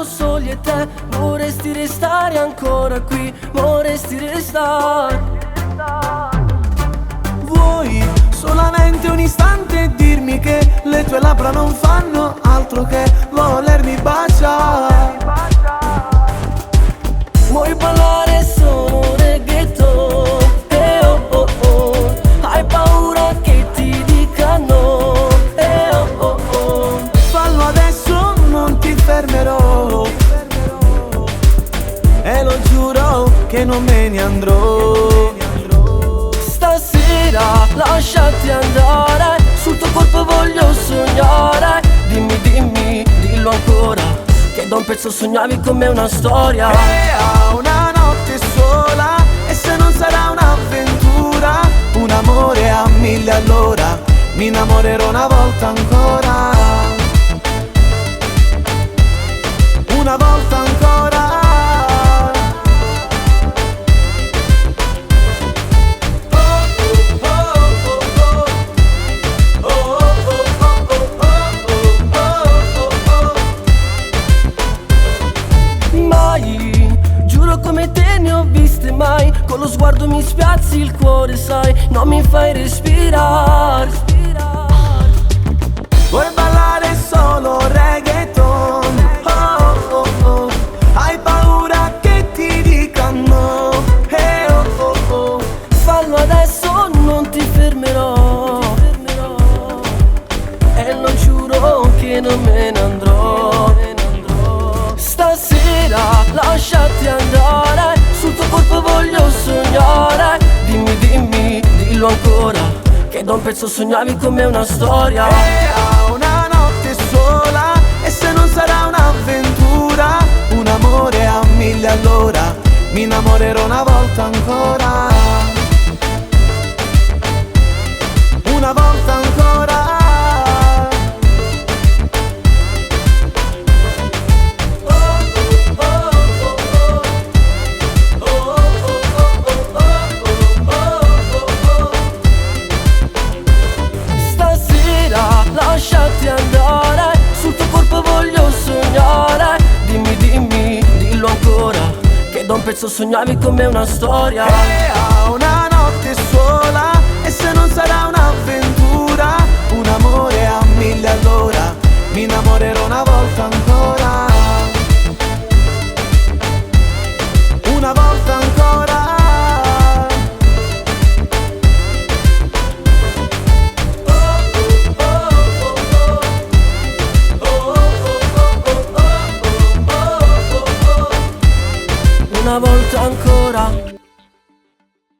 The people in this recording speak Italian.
siamo soli e te vorresti restare ancora qui, vorresti restare. Vuoi solamente un istante e dirmi che le tue labbra non fanno altro che volermi baciare. Vuoi ballare solo reggaeton, oh oh oh. Hai paura che ti dicano, oh oh oh. Fallo adesso, non ti fermerò, e lo giuro che non me ne andrò. Stasera lasciati andare, sul tuo corpo voglio sognare. Dimmi, dimmi, dillo ancora, che da un pezzo sognavi con me una storia. A una notte sola, e se non sarà un'avventura, un amore a 1000 all'ora, mi innamorerò una volta ancora. Una volta ancora. Mai, giuro come te ne ho viste mai. Con lo sguardo mi spiazzi il cuore, sai, non mi fai respirare. Vuoi ballare solo reggaeton, oh oh oh. Hai paura che ti dicano, oh oh oh. Fallo adesso, non ti fermerò, e lo giuro che non me ne andrò. Stasera lasciati andare, sul tuo corpo voglio sognare. Dimmi, dimmi, dillo ancora, che da un pezzo sognavi con me una storia. A una notte sola, e se non sarà un'avventura, un amore a 1000 all'ora, mi innamorerò una volta ancora. Una volta ancora. Lasciati andare, sul tuo corpo voglio sognare. Dimmi, dimmi, dillo ancora, che da un pezzo sognavi con me una storia. A una notte sola, e se non sarà un'avventura, un amore a 1000 all'ora, mi innamorerò una volta ancora. Una volta ancora. Una volta ancora.